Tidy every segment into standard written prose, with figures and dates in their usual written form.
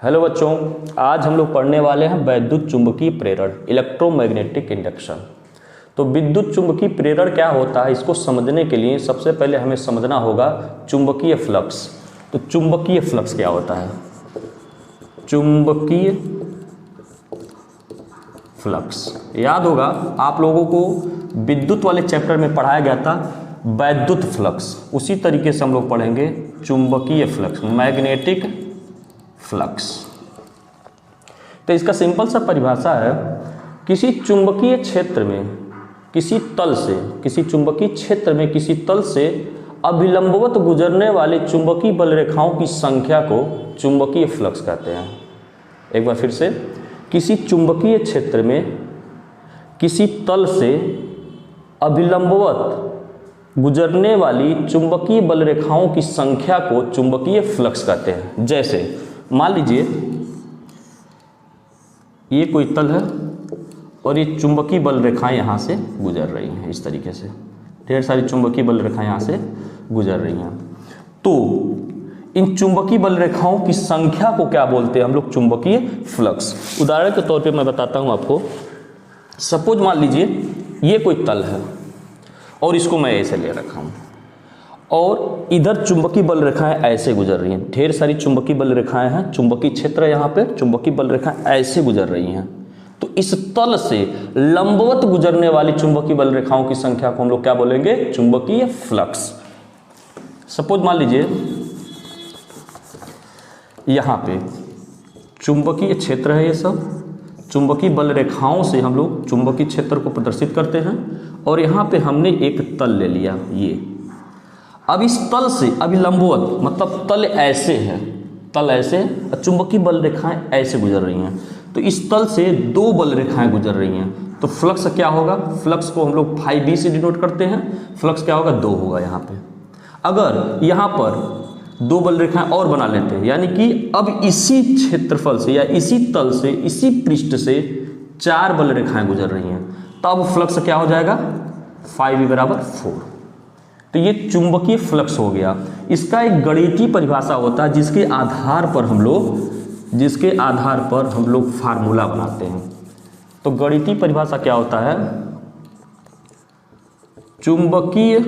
Hello बच्चों, आज हम लोग पढ़ने वाले हैं वैद्युत चुंबकीय प्रेरण, इलेक्ट्रोमैग्नेटिक इंडक्शन। तो विद्युत चुंबकीय प्रेरण क्या होता है, इसको समझने के लिए सबसे पहले हमें समझना होगा चुंबकीय फ्लक्स। तो चुंबकीय फ्लक्स क्या होता है? चुंबकीय फ्लक्स याद होगा आप लोगों को, विद्युत वाले चैप्टर में पढ़ाया गया था वैद्युत फ्लक्स। उसी तरीके से हम लोग पढ़ेंगे चुंबकीय फ्लक्स, मैग्नेटिक फ्लक्स। तो इसका सिंपल सा परिभाषा है, किसी चुंबकीय क्षेत्र में किसी तल से, किसी चुंबकीय क्षेत्र में किसी तल से अभिलंबवत गुजरने वाले चुंबकीय बल रेखाओं की संख्या को चुंबकीय फ्लक्स कहते हैं। एक बार फिर से, किसी चुंबकीय क्षेत्र में किसी तल से अभिलंबवत गुजरने वाली चुंबकीय बल रेखाओं की संख्या को चुंबकीय फ्लक्स कहते हैं। जैसे मान लीजिए ये कोई तल है और ये चुंबकीय बल रेखाएं यहाँ से गुजर रही हैं, इस तरीके से ढेर सारी चुंबकीय बल रेखाएं यहाँ से गुजर रही हैं। तो इन चुंबकीय बल रेखाओं की संख्या को क्या बोलते हैं हम लोग? चुंबकीय फ्लक्स। उदाहरण के तौर पे मैं बताता हूँ आपको। सपोज मान लीजिए ये कोई तल है और इसको मैं ऐसे ले रखा हूँ और इधर चुंबकीय बल रेखाएं ऐसे गुजर रही हैं, ढेर सारी चुंबकीय बल रेखाएं हैं, चुंबकीय क्षेत्र यहाँ पे चुंबकीय बल रेखाएं ऐसे गुजर रही हैं। तो इस तल से लंबवत गुजरने वाली चुंबकीय बल रेखाओं की संख्या को हम लोग क्या बोलेंगे? चुंबकीय फ्लक्स। सपोज मान लीजिए यहाँ पे चुंबकीय क्षेत्र है, ये सब चुंबकीय बल रेखाओं से हम लोग चुंबकीय क्षेत्र को प्रदर्शित करते हैं और यहाँ पे हमने एक तल ले लिया ये। अब इस तल से अभिलंबवत मतलब तल ऐसे है, तल ऐसे, चुंबकीय बल रेखाएं ऐसे गुजर रही हैं। तो इस तल से दो बल रेखाएं गुजर रही हैं। तो फ्लक्स क्या होगा? फ्लक्स को हम लोग φb से डिनोट करते हैं। फ्लक्स क्या होगा? 2 होगा यहाँ पे। अगर यहाँ पर दो बल रेखाएं और बना लेते हैं, यानी कि अब इसी क्षेत्रफल से या इसी तल से, इसी पृष्ठ से 4 बल रेखाएं गुजर रही हैं, तब फ्लक्स क्या हो जाएगा? φb बराबर 4। तो ये चुंबकीय फ्लक्स हो गया। इसका एक गणितीय परिभाषा होता है जिसके आधार पर हम लोग फार्मूला बनाते हैं। तो गणितीय परिभाषा क्या होता है? चुंबकीय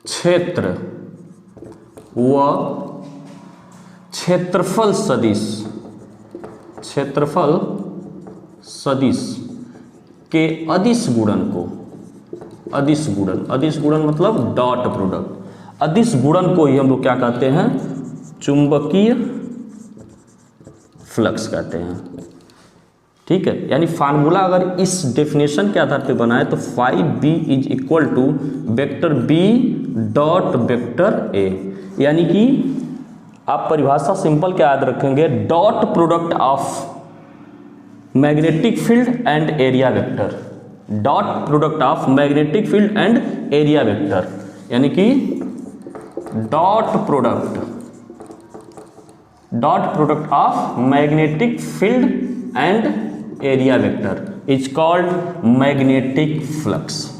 क्षेत्र व क्षेत्रफल सदिश के अदिश गुणन को, अदिश गुणन मतलब डॉट प्रोडक्ट, अदिश गुणन को ही हम लोग क्या कहते हैं? चुंबकीय फ्लक्स कहते हैं। ठीक है, यानी फार्मूला अगर इस डेफिनेशन के आधार पे बनाए तो φb is equal to vector b dot vector a, यानी कि आप परिभाषा सिंपल क्या याद रखेंगे? Dot product of magnetic field and area vector, dot product of magnetic field and area vector, यानी कि dot product of magnetic field and area vector is called magnetic flux.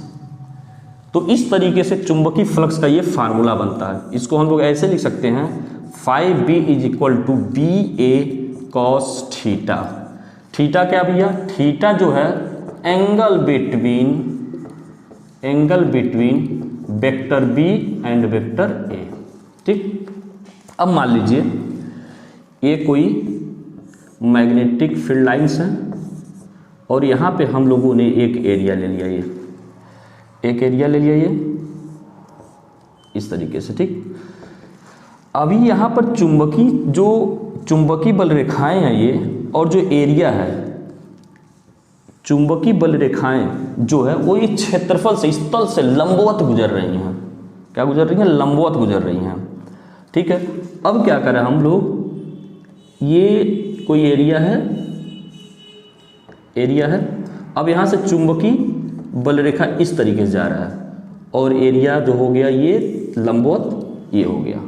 तो इस तरीके से चुंबकीय फ्लक्स का ये फार्मूला बनता है। इसको हम लोग ऐसे लिख सकते हैं, φb is equal to ba cos theta. Theta क्या भैया? थीटा जो है angle between vector b and vector a। ठीक, अब मान लीजिए ये कोई मैग्नेटिक फील्ड लाइंस है और यहाँ पे हम लोगों ने एक एरिया ले लिया, ये इस तरीके से। ठीक, अभी यहाँ पर चुंबकीय बल रेखाएं हैं ये, और जो एरिया है, चुंबकीय बल रेखाएं जो है वो इस क्षेत्रफल से, इस तल से लंबवत गुजर रही हैं। क्या गुजर रही हैं? लंबवत गुजर रही हैं। ठीक है, अब क्या करें हम लोग? ये कोई एरिया है, अब यहाँ से चुंबकीय बल रेखा इस तरीके से जा रहा है और एरिया जो हो गया ये लंबवत ये हो गया।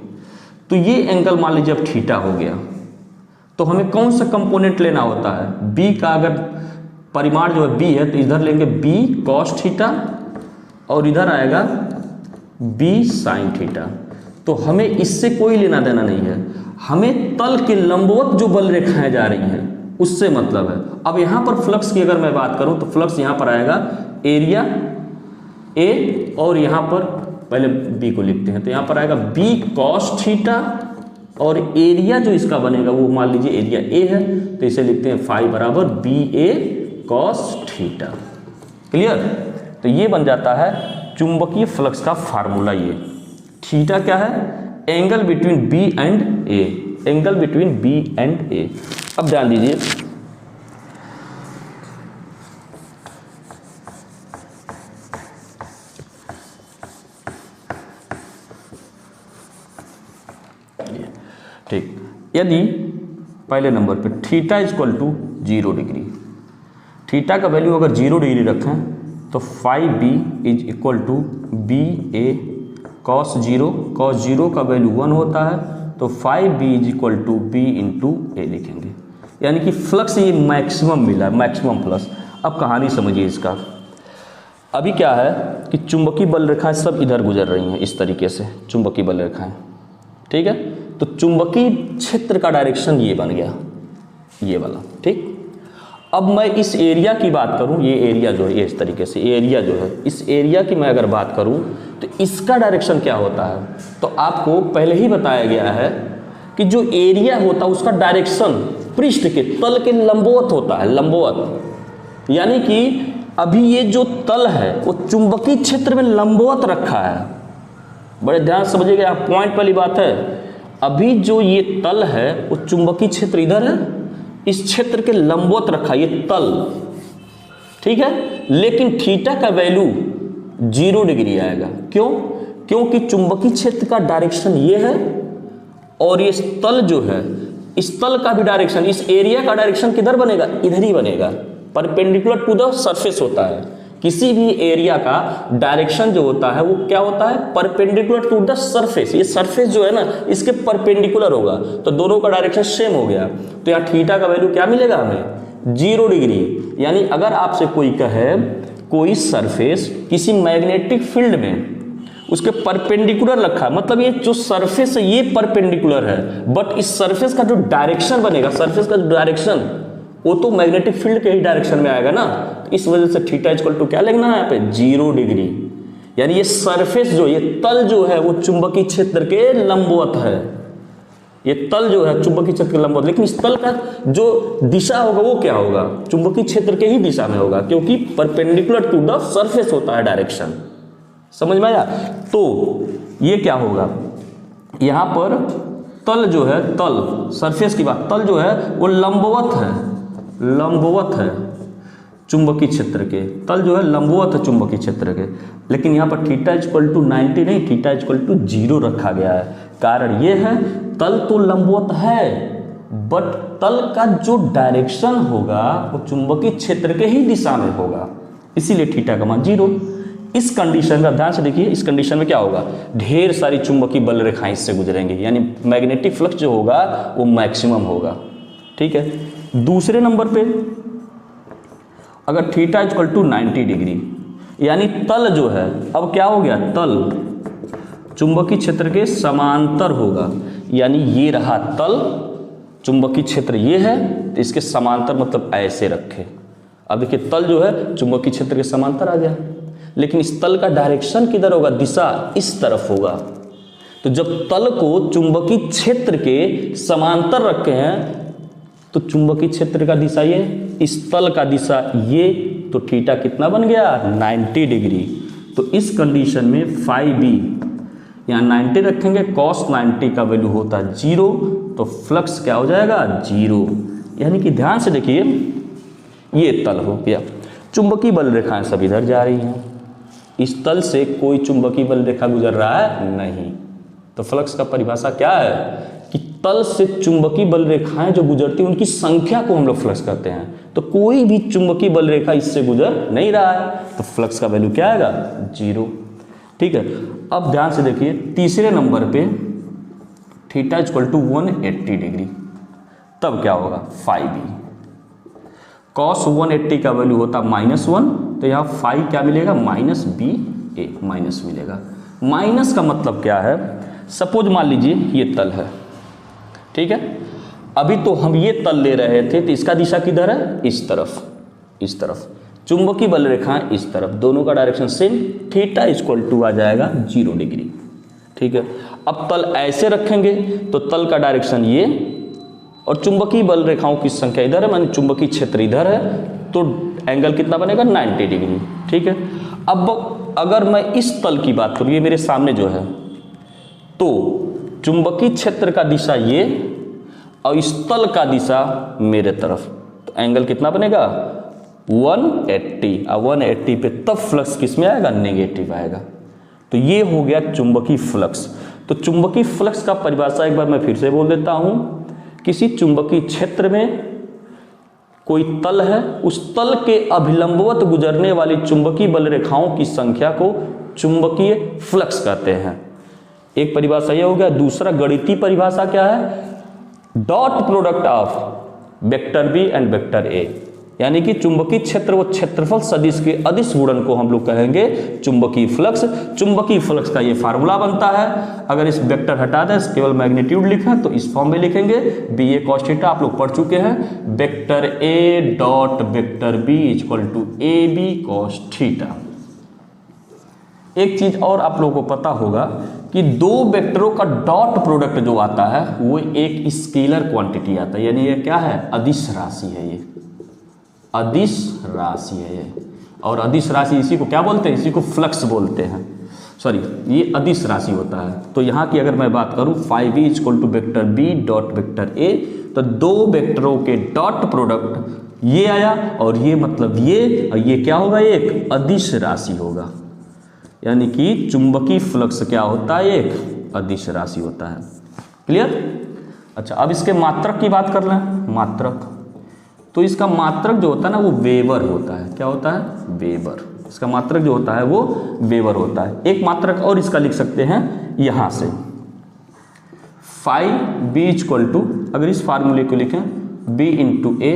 तो ये एंगल मान लीजिए अब थीटा हो गया। तो हमें कौन सा कंपोनेंट लेना होता है? b का अगर परिमाण जो है b है तो इधर लेंगे b cos थीटा और इधर आएगा b sin थीटा। तो हमें इससे कोई लेना देना नहीं है, हमें तल के लंबवत जो बल रेखाएं जा रही हैं उससे मतलब है। अब यहाँ पर फ्लक्स की अगर मैं बात करूँ तो फ्लक्स यहाँ पर आएगा एरिया ए, और यहाँ पर पहले बी को लिखते हैं, तो यहाँ पर आएगा बी कॉस थीटा, और एरिया जो इसका बनेगा वो मान लीजिए एरिया ए है, तो इसे लिखते हैं फाई बराबर B A cos theta. Clear? तो ये बन जाता है चुंबकीय फ्लक्स का फार्मूला। ये थीटा क्या है? Angle between B and A, angle between B and A. अब ध्यान दीजिए, ठीक, यदि पहले नंबर पे theta equal to 0 degree, theta का वैल्यू अगर 0 डिग्री रखें तो five B is equal to B A cos 0, cos 0 का वैल्यू 1 होता है, तो five B is equal to B into A लिखेंगे। यानी कि फ्लक्स ये मैक्सिमम मिला है, मैक्सिमम फ्लक्स। अब कहानी समझिए इसका। अभी क्या है कि चुंबकीय बल रेखाएं सब इधर गुजर रही हैं, इस तरीके से चुंबकीय बल रेखाएं, ठीक है। तो चुंबकीय क्षेत्र का डायरेक्शन ये बन गया, ये वाला, ठीक। अब मैं इस एरिया की बात करूं, ये एरिया जो है ये इस तरीके से, एरिया जो है इस एरिया की मैं अगर बात करूं तो इसका डायरेक्शन क्या होता है, तो आपको पहले ही बताया गया है कि जो एरिया होता है उसका डायरेक्शन पृष्ठ के तल के लंबवत होता है, लंबवत। यानी कि अभी ये जो तल है वो चुंबकीय क्षेत्र में लंबवत रखा है। बड़े ध्यान से समझिएगा, पॉइंट वाली बात है। अभी जो ये तल है वो चुंबकीय क्षेत्र इधर है, इस क्षेत्र के लंबवत रखा ये तल, ठीक है। लेकिन थीटा का वैल्यू 0 डिग्री आएगा। क्यों? क्योंकि चुंबकीय क्षेत्र का डायरेक्शन ये है, और ये तल जो है इस तल का भी डायरेक्शन, इस एरिया का डायरेक्शन किधर बनेगा? इधर ही बनेगा, परपेंडिकुलर टू द सरफेस होता है। किसी भी एरिया का डायरेक्शन जो होता है वो क्या होता है? Perpendicular to the surface. ये सरफेस जो है ना इसके परपेंडिकुलर होगा, तो दोनों का डायरेक्शन सेम हो गया। तो यहाँ थीटा का वैल्यू क्या मिलेगा हमें? 0 डिग्री। यानी अगर आपसे कोई कहे कोई सरफेस किसी मैग्नेटिक फील्ड में उसके परपेंडिकुलर रखा, मतलब ये जो सरफेस है ये परपेंडिकुलर है, बट इस सरफेस का जो डायरेक्शन बनेगा, सरफेस का जो डायरेक्शन वो तो मैग्नेटिक फील्ड के ही डायरेक्शन में आएगा ना। तो इस वजह से थीटा इक्वल टू क्या लिखना है यहाँ पे? 0 डिग्री। यानी ये सरफेस जो, ये तल जो है वो चुंबकीय क्षेत्र के लंबवत है। ये तल जो है चुंबकीय क्षेत्र के लंबवत, लेकिन इस तल का जो दिशा होगा वो क्या होगा? चुंबकीय क्षेत्र के ही दिशा में होगा, क्योंकि परपेंडिकुलर टू द सरफेस होता है डायरेक्शन। समझ में आया? तो ये क्या होगा, यहाँ पर तल जो है, तल सरफेस की बात, तल जो है वो लंबवत है, लंबवत है चुंबकीय क्षेत्र के, तल जो है लंबवत है चुंबकीय क्षेत्र के। लेकिन यहाँ पर थीटा इक्वल टू 90 नहीं, थीटा इक्वल टू 0 रखा गया है। कारण ये है तल तो लंबवत है, बट तल का जो डायरेक्शन होगा वो चुंबकीय क्षेत्र के ही दिशा में होगा, इसीलिए थीटा का मान 0। इस कंडीशन का ध्यान से देखिए, इस कंडीशन में क्या होगा? ढेर सारी चुंबकीय बल रेखाएं इससे गुजरेंगी, यानी मैग्नेटिक फ्लक्स जो होगा वो मैक्सिमम होगा, ठीक है। दूसरे नंबर पे अगर थीटा इक्वल टू 90 डिग्री, यानी तल जो है अब क्या हो गया? तल चुंबकीय क्षेत्र के समांतर होगा, यानी ये रहा तल, चुंबकीय क्षेत्र ये है, तो इसके समांतर मतलब ऐसे रखे। अब देखिए तल जो है चुंबकीय क्षेत्र के समांतर आ गया, लेकिन इस तल का डायरेक्शन किधर होगा? दिशा इस तरफ होगा। तो जब तल को चुंबकीय क्षेत्र के समांतर रखे हैं तो चुंबकीय क्षेत्र का दिशा ये, इस तल का दिशा ये, तो थीटा कितना बन गया? 90 डिग्री। तो इस कंडीशन में फाइव बी यहाँ 90 रखेंगे, कॉस 90 का वैल्यू होता है 0, तो फ्लक्स क्या हो जाएगा? 0। यानी कि ध्यान से देखिए, ये तल हो गया, चुंबकीय बल रेखाएं सब इधर जा रही हैं, इस तल से कोई चुंबकीय बल रेखा गुजर रहा है नहीं। तो फ्लक्स का परिभाषा क्या है कि तल से चुंबकीय बल रेखाएं जो गुजरती हैं उनकी संख्या को हम लोग फ्लक्स कहते हैं। तो कोई भी चुंबकीय बल रेखा इससे गुजर नहीं रहा है, तो फ्लक्स का वैल्यू क्या आएगा? 0, ठीक है। अब ध्यान से देखिए, तीसरे नंबर पे थीटा इक्वल टू 180 डिग्री, तब क्या होगा? 5b कॉस 180 का वैल्यू होता -1, तो यहाँ 5 क्या मिलेगा? -ba माइनस मिलेगा। माइनस का मतलब क्या है? सपोज मान लीजिए ये तल है, ठीक है। अभी तो हम ये तल ले रहे थे, तो इसका दिशा किधर है, इस तरफ, इस तरफ। चुंबकीय बल रेखाएं इस तरफ, दोनों का direction same, theta equal to आ जाएगा 0 डिग्री, ठीक है। अब तल ऐसे रखेंगे तो तल का डायरेक्शन ये, और चुंबकीय बल रेखाओं की संख्या इधर है, माने चुंबकीय क्षेत्र इधर है, तो एंगल कितना बनेगा, 90 डिग्री, ठीक है। अब अगर मैं इस तल की बात करूँ, ये मेरे सामने जो है, तो चुंबकीय क्षेत्र का दिशा ये और इस तल का दिशा मेरे तरफ, तो एंगल कितना बनेगा 180, और 180 पे तब फ्लक्स किसमें आएगा, नेगेटिव आएगा। तो ये हो गया चुंबकीय फ्लक्स। तो चुंबकीय फ्लक्स का परिभाषा एक बार मैं फिर से बोल देता हूं, किसी चुंबकीय क्षेत्र में कोई तल है, उस तल के अभिलंबवत गुजरने वाली चुंबकीय बल रेखाओं की संख्या को चुंबकीय फ्लक्स कहते हैं। एक परिभाषा यह हो गया। दूसरा गणितीय परिभाषा क्या है, dot product of vector B and vector A, यानी कि चुंबकीय क्षेत्र व क्षेत्रफल सदिश के अदिश गुणन को हम लोग कहेंगे चुंबकीय फ्लक्स। चुंबकीय फ्लक्स का ये फार्मूला बनता है, अगर इस वेक्टर हटा दें, केवल मैग्नीट्यूड लिखें तो इस फॉर्म में लिखेंगे, बी ए कॉस थीटा, आप लोग पढ़ चुके हैं, vector A dot vector B equal to A B cos theta. एक चीज और आप लोगों को पता होगा कि दो वेक्टरों का डॉट प्रोडक्ट जो आता है वो एक स्केलर क्वांटिटी आता है, यानी ये क्या है, अदिश राशि है, ये अदिश राशि है ये। और अदिश राशि इसी को क्या बोलते हैं, इसी को फ्लक्स बोलते हैं, सॉरी ये अदिश राशि होता है। तो यहाँ की अगर मैं बात करूँ, phi B equal to vector B dot vector A, तो दो वेक्टरों के डॉट प्रोडक्ट ये आया और ये, मतलब ये और ये क्या होगा, एक अदिश राशि होगा, यानी कि चुंबकीय फ्लक्स क्या होता है, एक अदिश राशि होता है। क्लियर। अच्छा, अब इसके मात्रक की बात कर लें। मात्रक, तो इसका मात्रक जो होता है ना वो वेबर होता है। क्या होता है, वेबर। इसका मात्रक जो होता है वो वेबर होता है। एक मात्रक और इसका लिख सकते हैं यहां से, फाई बी इक्वल टू, अगर इस फार्मूले को लिखें बी इंटू ए,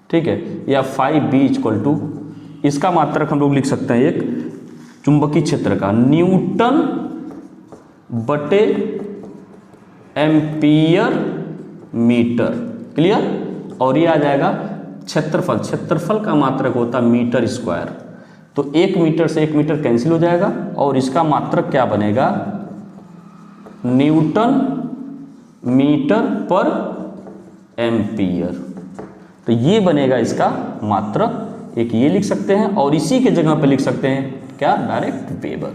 ठीक है, या फाई बी इक्वल टू, इसका मात्रक हम लोग लिख सकते हैं एक चुंबकीय क्षेत्र का न्यूटन बटे एम्पियर मीटर। क्लियर। और ये आ जाएगा क्षेत्रफल, क्षेत्रफल का मात्रक होता है मीटर स्क्वायर, तो 1 मीटर से 1 मीटर कैंसिल हो जाएगा और इसका मात्रक क्या बनेगा, न्यूटन मीटर पर एम्पियर। तो ये बनेगा इसका मात्रक, एक ये लिख सकते हैं और इसी के जगह पे लिख सकते हैं क्या, डायरेक्ट वेबर।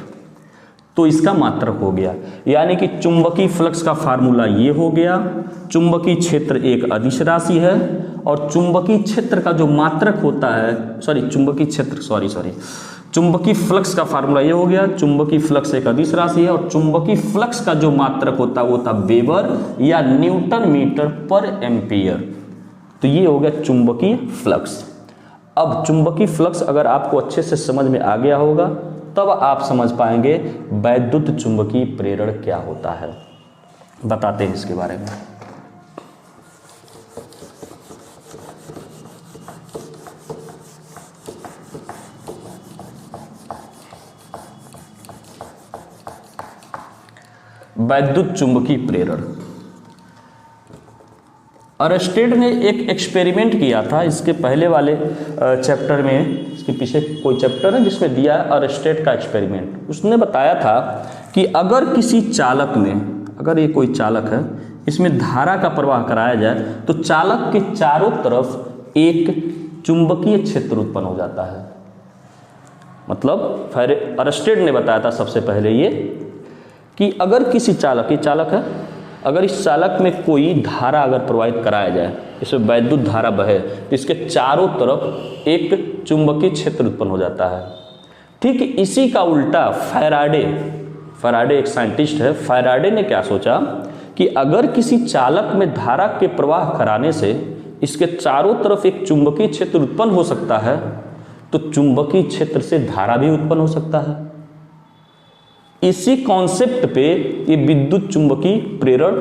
तो इसका मात्रक हो गया, यानी कि चुंबकीय फ्लक्स का फार्मूला ये हो गया। चुंबकीय क्षेत्र एक अदिश राशि है और चुंबकीय क्षेत्र का जो मात्रक होता है, चुंबकीय फ्लक्स का फार्मूला ये हो गया। चुंबकीय फ्लक्स एक अदिश राशि है और चुंबकीय फ्लक्स का जो मात्रक होता है वो होता वेबर या न्यूटन मीटर पर एम्पियर। तो ये हो गया चुंबकीय फ्लक्स। अब चुंबकीय फ्लक्स अगर आपको अच्छे से समझ में आ गया होगा तब आप समझ पाएंगे वैद्युत चुंबकीय प्रेरण क्या होता है। बताते हैं इसके बारे में। वैद्युत चुंबकीय प्रेरण, अरस्टेड ने एक एक्सपेरिमेंट किया था। इसके पहले वाले चैप्टर में, इसके पीछे कोई चैप्टर है जिसमें दिया है अरस्टेड का एक्सपेरिमेंट। उसने बताया था कि अगर किसी चालक में, अगर ये कोई चालक है, इसमें धारा का प्रवाह कराया जाए तो चालक के चारों तरफ एक चुंबकीय क्षेत्र उत्पन्न हो जाता है। मतलब अरस्टेड ने बताया था सबसे पहले ये कि अगर किसी चालक, ये चालक है, अगर इस चालक में कोई धारा अगर प्रवाहित कराया जाए, इसमें वैद्युत धारा बहे, तो इसके चारों तरफ एक चुंबकीय क्षेत्र उत्पन्न हो जाता है। ठीक इसी का उल्टा फैराडे एक साइंटिस्ट है, फैराडे ने क्या सोचा कि अगर किसी चालक में धारा के प्रवाह कराने से इसके चारों तरफ एक चुंबकीय क्षेत्र उत्पन्न हो सकता है, तो चुंबकीय क्षेत्र से धारा भी उत्पन्न हो सकता है। इसी कॉन्सेप्ट पे ये विद्युत चुंबकीय प्रेरण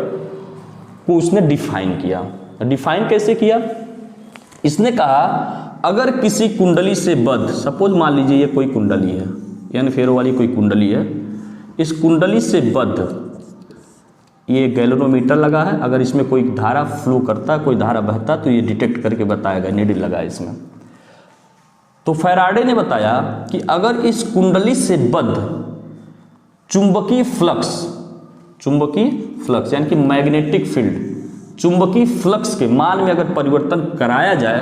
को उसने डिफाइन किया। डिफाइन कैसे किया? इसने कहा अगर किसी कुंडली से बद्ध, सपोज मान लीजिए ये कोई कुंडली है, यानी फेरो वाली कोई कुंडली है, इस कुंडली से बद्ध ये गैल्वेनोमीटर लगा है, अगर इसमें कोई धारा फ्लो करता है, कोई धारा बहता तो ये डिटेक्ट करके बताएगा, नीडल लगा है इसमें। तो फैराडे ने बताया कि अगर इस कुंडली से बद्ध चुंबकीय फ्लक्स यानी कि मैग्नेटिक फील्ड, चुंबकीय फ्लक्स के मान में अगर परिवर्तन कराया जाए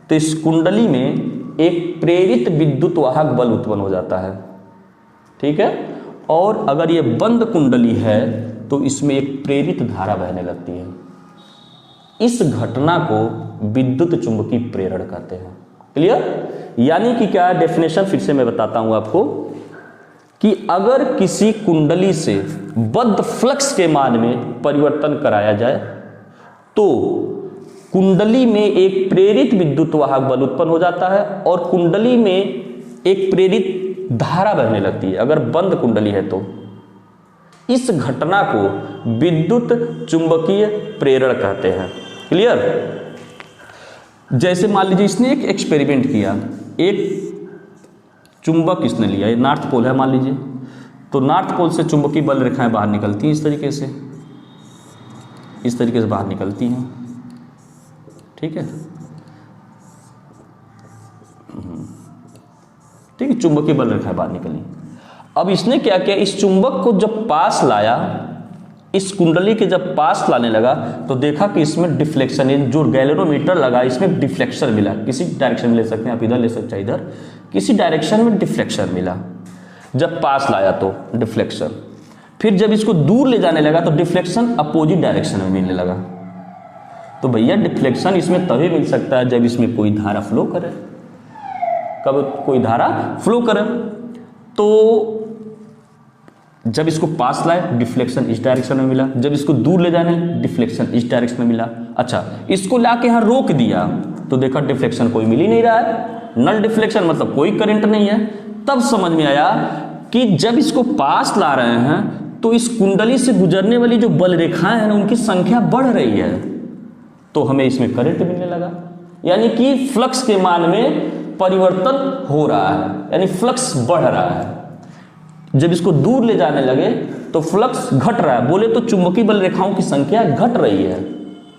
तो इस कुंडली में एक प्रेरित विद्युत वाहक बल उत्पन्न हो जाता है, ठीक है। और अगर ये बंद कुंडली है तो इसमें एक प्रेरित धारा बहने लगती है। इस घटना को विद्युत चुंबकीय प्रेरण कहते हैं। क्लियर? यानी कि क्या डेफिनेशन फिर से मैं बताता हूं आपको कि अगर किसी कुंडली से बद्ध फ्लक्स के मान में परिवर्तन कराया जाए तो कुंडली में एक प्रेरित विद्युत वाहक बल उत्पन्न हो जाता है और कुंडली में एक प्रेरित धारा बहने लगती है, अगर बंद कुंडली है तो। इस घटना को विद्युत चुंबकीय प्रेरण कहते हैं। क्लियर? जैसे मान लीजिए इसने एक एक्सपेरिमेंट किया, एक चुंबक इसने लिया, ये नॉर्थ पोल है मान लीजिए, तो नॉर्थ पोल से चुंबकीय बल रेखाएं बाहर निकलती हैं इस तरीके से बाहर निकलती हैं, ठीक है। ठीक है, चुंबकीय बल रेखाएं बाहर निकली। अब इसने क्या किया, इस चुंबक को जब पास लाया, इस कुंडली के जब पास लाने लगा तो देखा कि इसमें डिफ्लेक्शन, जो गैल्वेनोमीटर लगा इसमें डिफ्लेक्शन मिला, किसी डायरेक्शन में ले सकते हैं आप, इधर ले सकते हैं, इधर किसी डायरेक्शन में डिफ्लेक्शन मिला जब पास लाया तो डिफ्लेक्शन। फिर जब इसको दूर ले जाने लगा तो डिफ्लेक्शन अपोजिट डायरेक्शन में मिलने लगा। तो भैया डिफ्लेक्शन इसमें तभी मिल सकता है जब इसमें कोई धारा फ्लो करे, कब कोई धारा फ्लो करे। तो जब इसको पास लाए डिफ्लेक्शन इस डायरेक्शन में मिला, जब इसको दूर ले जाने डिफ्लेक्शन इस डायरेक्शन में मिला। अच्छा, इसको लाके यहाँ रोक दिया तो देखा डिफ्लेक्शन कोई मिल ही नहीं रहा है, नल डिफ्लेक्शन, मतलब कोई करंट नहीं है। तब समझ में आया कि जब इसको पास ला रहे हैं तो इस कुंडली से गुजरने वाली जो बल रेखाएं हैं उनकी संख्या बढ़ रही है, तो हमें इसमें करंट मिलने लगा, यानी कि फ्लक्स के मान में परिवर्तन हो रहा है, यानी फ्लक्स बढ़ रहा है। जब इसको दूर ले जाने लगे तो फ्लक्स घट रहा है, बोले तो चुंबकीय बल रेखाओं की संख्या घट रही है।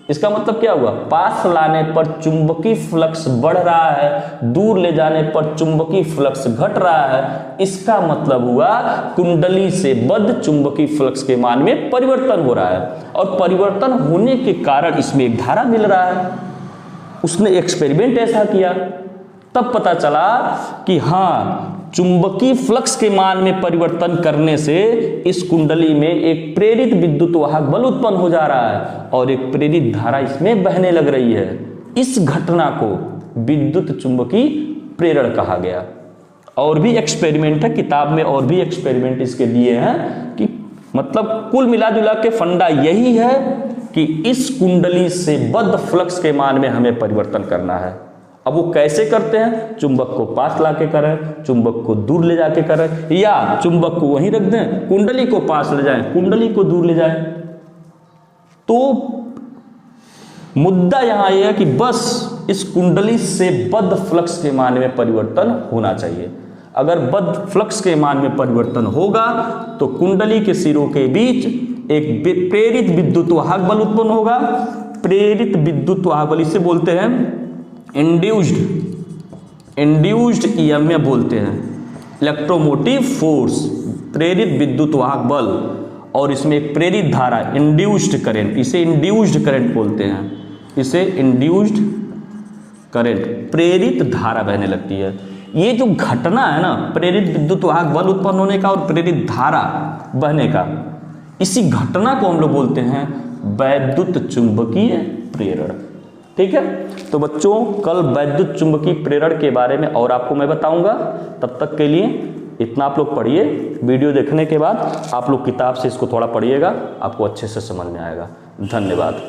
इसका मतलब क्या हुआ, पास लाने पर चुंबकीय फ्लक्स बढ़ रहा है, दूर ले जाने पर चुंबकीय फ्लक्स घट रहा है। इसका मतलब हुआ कुंडली से बद्ध चुंबकीय फ्लक्स के मान में परिवर्तन हो रहा है, और परिवर्तन होने के कारण इसमें एक धारा मिल रहा है। उसने एक्सपेरिमेंट ऐसा किया, तब पता चला कि हाँ, चुंबकीय फ्लक्स के मान में परिवर्तन करने से इस कुंडली में एक प्रेरित विद्युत वाहक बल उत्पन्न हो जा रहा है और एक प्रेरित धारा इसमें बहने लग रही है। इस घटना को विद्युत चुंबकीय प्रेरण कहा गया। और भी एक्सपेरिमेंट है किताब में, और भी एक्सपेरिमेंट इसके दिए हैं कि मतलब कुल मिला जुला के फंडा यही है कि इस कुंडली से बद्ध फ्लक्स के मान में हमें परिवर्तन करना है। अब वो कैसे करते हैं, चुंबक को पास लाके करें, चुंबक को दूर ले जाके करें, या चुंबक को वहीं रख दें, कुंडली को पास ले जाएं, कुंडली को दूर ले जाएं। तो मुद्दा यहां यह है कि बस इस कुंडली से बद्ध फ्लक्स के मान में परिवर्तन होना चाहिए। अगर बद्ध फ्लक्स के मान में परिवर्तन होगा तो कुंडली के सिरों के बीच एक प्रेरित विद्युत वाहक बल उत्पन्न होगा। प्रेरित विद्युत वाहक बल इसे बोलते हैं इंड्यूस्ड ईएमएफ बोलते हैं, इलेक्ट्रोमोटिव फोर्स, प्रेरित विद्युत वाहक बल। और इसमें एक प्रेरित धारा, इंड्यूस्ड करंट, इसे इंड्यूस्ड करंट बोलते हैं, इसे इंड्यूस्ड करंट, प्रेरित धारा बहने लगती है। ये जो घटना है ना, प्रेरित विद्युत वाहक बल उत्पन्न होने का और प्रेरित धारा बहने का, इसी घटना को हम लोग बोलते हैं वैद्युत चुंबकीय प्रेरण। ठीक है, तो बच्चों कल वैद्युत चुंबकीय प्रेरण के बारे में और आपको मैं बताऊंगा। तब तक के लिए इतना आप लोग पढ़िए। वीडियो देखने के बाद आप लोग किताब से इसको थोड़ा पढ़िएगा, आपको अच्छे से समझ में आएगा। धन्यवाद।